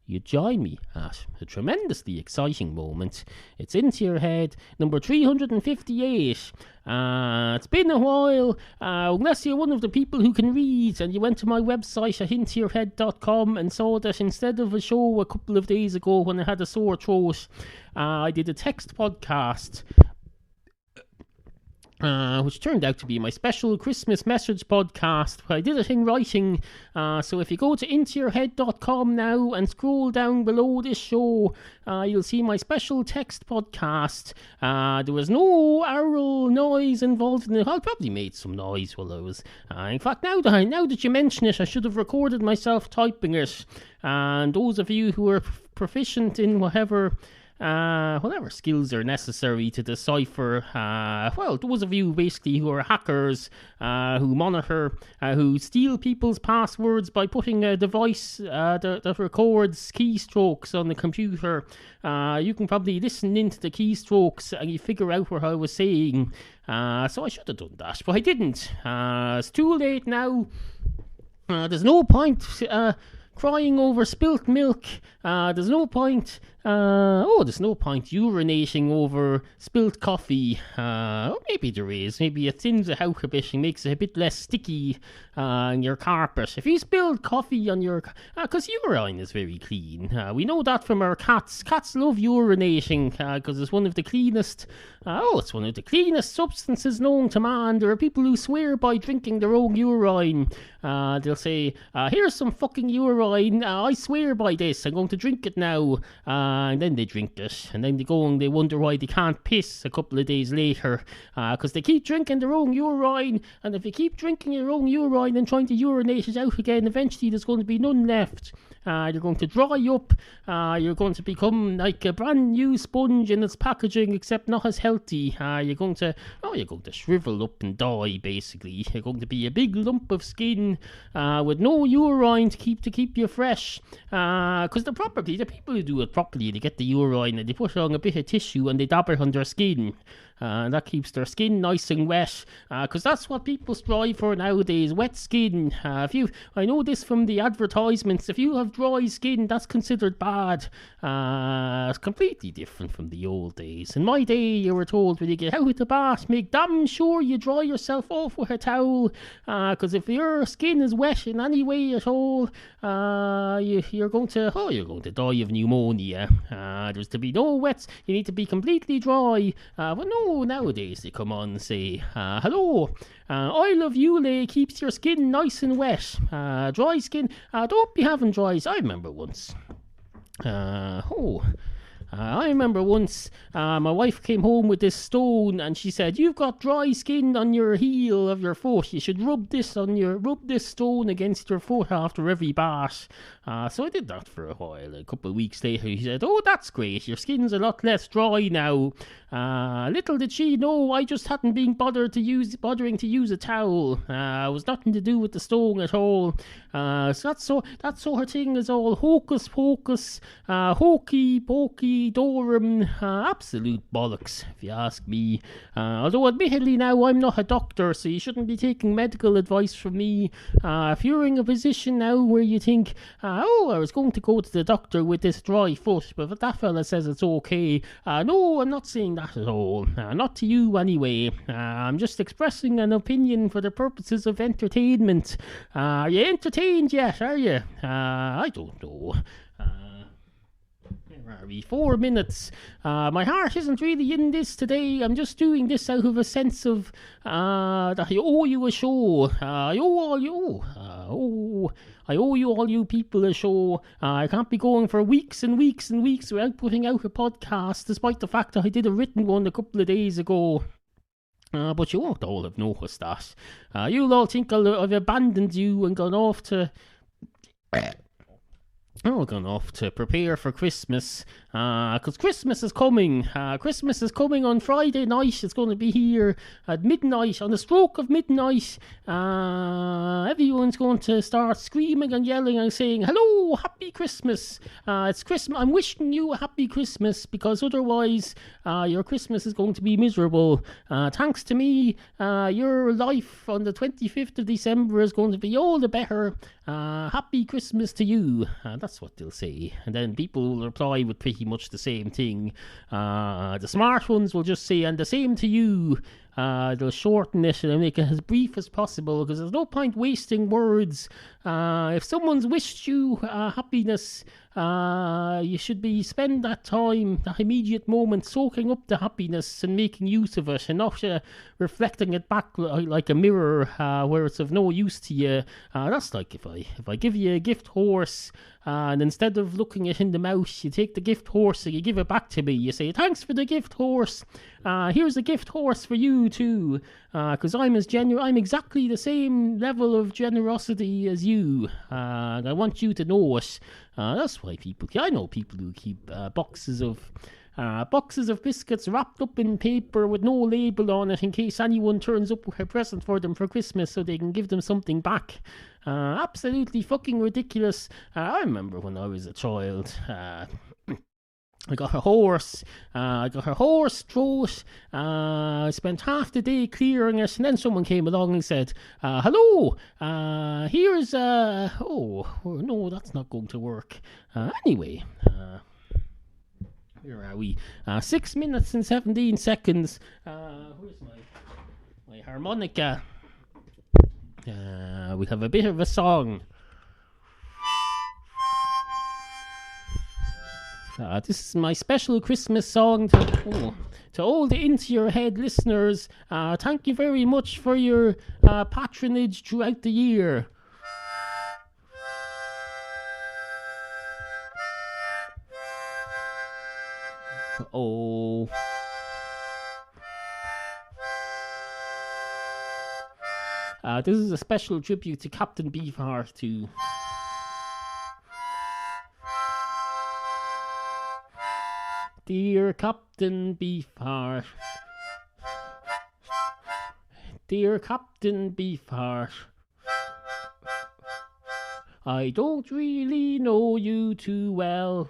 you join me at a tremendously exciting moment. It's Into Your Head, number 358. It's been a while, unless you're one of the people who can read and you went to my website at intoyourhead.com and saw that instead of a show a couple of days ago when I had a sore throat, I did a text podcast, which turned out to be my special Christmas message podcast. I did it in writing, so if you go to intoyourhead.com now and scroll down below this show, you'll see my special text podcast. There was no oral noise involved in it. I probably made some noise while I was... in fact, now that you mention it, I should have recorded myself typing it. And those of you who are proficient in whatever skills are necessary to decipher, those of you basically who are hackers, who monitor, who steal people's passwords by putting a device that records keystrokes on the computer, you can probably listen into the keystrokes and you figure out what I was saying. So I should have done that, but I didn't. It's too late now. There's no point crying over spilt milk. There's no point urinating over spilt coffee. Or maybe there is. Maybe it thins it out a bit and makes it a bit less sticky on your carpet. If you spilled coffee on your... because urine is very clean. We know that from our cats. Cats love urinating because it's one of the cleanest... it's one of the cleanest substances known to man. There are people who swear by drinking their own urine. They'll say, here's some fucking urine. I swear by this. I'm going to drink it now. And then they drink it, and then they go and they wonder why they can't piss a couple of days later, because they keep drinking their own urine, and if you keep drinking your own urine and trying to urinate it out again, eventually there's going to be none left. You're going to dry up, you're going to become like a brand new sponge in its packaging, except not as healthy. You're going to shrivel up and die, basically. You're going to be a big lump of skin with no urine to keep you fresh. Because the people who do it properly, they get the urine and they put it on a bit of tissue and they dab it on their skin. That keeps their skin nice and wet, because that's what people strive for nowadays, wet skin. I know this from the advertisements, if you have dry skin, that's considered bad. It's completely different from the old days. In my day, you were told when you get out of the bath, make damn sure you dry yourself off with a towel, because if your skin is wet in any way at all, you're going to die of pneumonia. There's to be no wets, you need to be completely dry, but no, nowadays they come on and say, hello, oil of Yule keeps your skin nice and wet. Dry skin, don't be having dries. I remember once, my wife came home with this stone and she said, you've got dry skin on your heel of your foot. You should rub this stone against your foot after every bath. So I did that for a while. A couple of weeks later, she said, oh, that's great. Your skin's a lot less dry now. Little did she know I just hadn't been bothering to use a towel. It was nothing to do with the stone at all. So that sort of thing is all hocus pocus, hokey pokey dorum, absolute bollocks, if you ask me. Although admittedly now I'm not a doctor, so you shouldn't be taking medical advice from me. If you're in a position now where you think, I was going to go to the doctor with this dry foot, but if that fella says it's okay, no, I'm not saying that at all. Not to you anyway. I'm just expressing an opinion for the purposes of entertainment. Are you entertained yet, are you? I don't know. Where are we? 4 minutes. My heart isn't really in this today. I'm just doing this out of a sense of that I owe you a show. I owe you all you people a show. I can't be going for weeks and weeks and weeks without putting out a podcast, despite the fact that I did a written one a couple of days ago. But you won't all have noticed that. You'll all think I've abandoned you and gone off to prepare for Christmas, because Christmas is coming. Christmas is coming on Friday night. It's going to be here at midnight, on the stroke of midnight. Everyone's going to start screaming and yelling and saying, hello, happy Christmas. It's Christmas. I'm wishing you a happy Christmas, because otherwise your Christmas is going to be miserable. Thanks to me, your life on the 25th of December is going to be all the better. Happy Christmas to you. That's what they'll say. And then people will reply with pretty much the same thing. The smart ones will just say, and the same to you. They'll shorten it and make it as brief as possible because there's no point wasting words. If someone's wished you happiness, you should spend that time, that immediate moment, soaking up the happiness and making use of it, and not reflecting it back like a mirror where it's of no use to you. That's like if I give you a gift horse, and instead of looking it in the mouth, you take the gift horse and you give it back to me. You say, thanks for the gift horse. Here's a gift horse for you too. Because I'm exactly the same level of generosity as you. And I want you to know it. That's why I know people who keep boxes of biscuits wrapped up in paper with no label on it in case anyone turns up with a present for them for Christmas so they can give them something back. Absolutely fucking ridiculous. I remember when I was a child, I got a horse. Throat. I spent half the day clearing it, and then someone came along and said, hello, here's, oh, no, that's not going to work. Anyway, where are we? 6 minutes and 17 seconds. Where's my harmonica? We have a bit of a song. This is my special Christmas song to all the Into Your Head listeners. Thank you very much for your patronage throughout the year. Oh. This is a special tribute to Captain Beefheart too. Dear Captain Beefheart, dear Captain Beefheart, I don't really know you too well,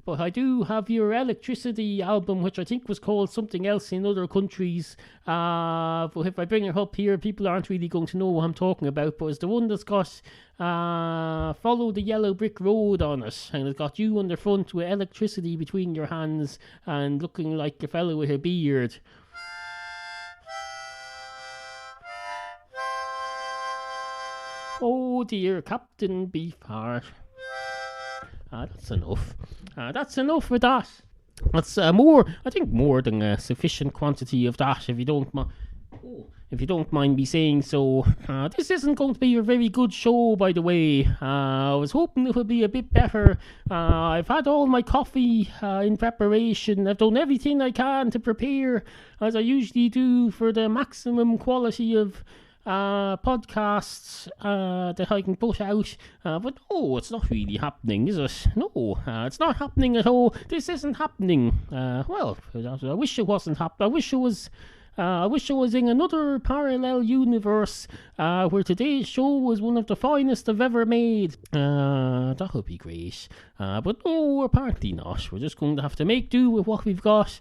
but I do have your Electricity album, which I think was called something else in other countries. But if I bring it up here, people aren't really going to know what I'm talking about. But it's the one that's got Follow the Yellow Brick Road on it. And it's got you on the front with electricity between your hands and looking like a fellow with a beard. Oh dear Captain Beefheart. That's enough. That's enough for that. That's more than a sufficient quantity of that, if you don't mind me saying so. This isn't going to be a very good show, by the way. I was hoping it would be a bit better. I've had all my coffee in preparation. I've done everything I can to prepare, as I usually do, for the maximum quality of podcasts that I can put out, but no, it's not really happening, is it? No, it's not happening at all. This isn't happening. Well, I wish it wasn't happening. I wish I was in another parallel universe where today's show was one of the finest I've ever made. That would be great. But no, apparently not. We're just going to have to make do with what we've got.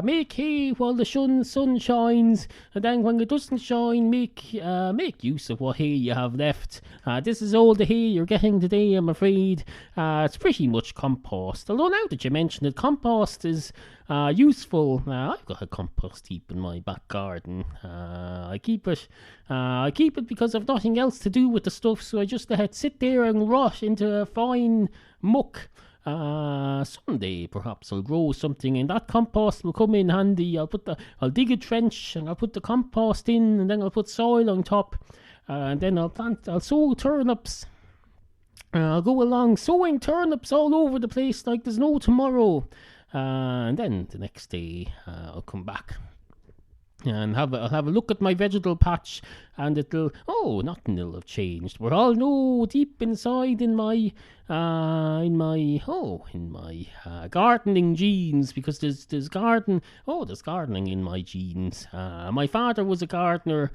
Make hay while the sun shines, and then when it doesn't shine, make use of what hay you have left. This is all the hay you're getting today, I'm afraid. It's pretty much compost. Although now that you mention it, compost is useful. I've got a compost heap in my back garden. I keep it because I've nothing else to do with the stuff, so I just let it sit there and rot into fine muck. Someday perhaps I'll grow something and that compost will come in handy. I'll dig a trench and I'll put the compost in, and then I'll put soil on top, and then I'll sow turnips. I'll go along sowing turnips all over the place like there's no tomorrow. And then the next day I'll come back and I'll have a look at my vegetable patch, and nothing will have changed. We're all know deep inside in my gardening genes, because there's gardening in my genes. My father was a gardener.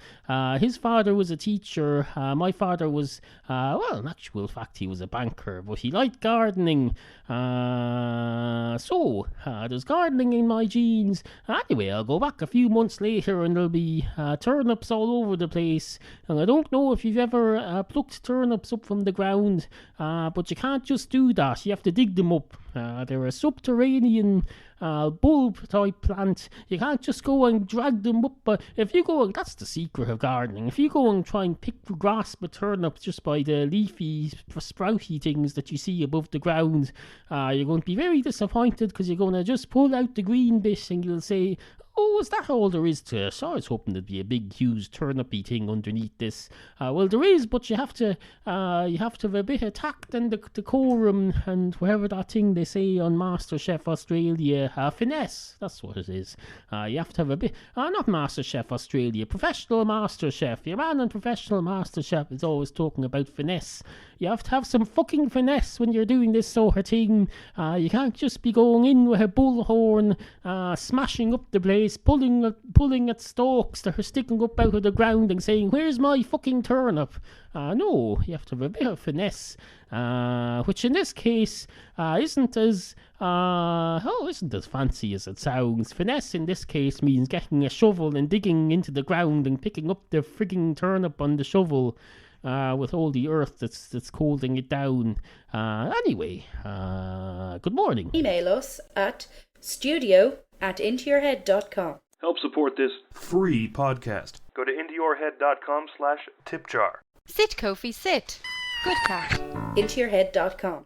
His father was a teacher. My father was, in actual fact, he was a banker, but he liked gardening. So there's gardening in my genes. Anyway, I'll go back a few months later and there'll be turnips all over the place. case. And I don't know if you've ever plucked turnips up from the ground, but you can't just do that. You have to dig them up. They're a subterranean bulb type plant. You can't just go and drag them up. But if you go, that's the secret of gardening. If you go and try and grasp a turnip just by the leafy, sprouty things that you see above the ground, you're going to be very disappointed, because you're going to just pull out the green bit and you'll say, oh, is that all there is to it? So I was hoping there'd be a big, huge turnipy thing underneath this. Well, there is, but you have to have a bit of tact and decorum and whatever that thing they say on MasterChef Australia, finesse. That's what it is. You have to have a bit, not MasterChef Australia, professional MasterChef. Your man on professional MasterChef is always talking about finesse. You have to have some fucking finesse when you're doing this sort of thing. You can't just be going in with a bullhorn, smashing up the place, pulling at stalks that are sticking up out of the ground and saying, where's my fucking turnip? No, you have to have a bit of finesse, which in this case isn't as fancy as it sounds. Finesse in this case means getting a shovel and digging into the ground and picking up the frigging turnip on the shovel. With all the earth that's holding it down. Anyway, good morning. Email us at studio@intoyourhead.com. Help support this free podcast. Go to intoyourhead.com/tipjar. Sit, Kofi, sit. Good cat. intoyourhead.com.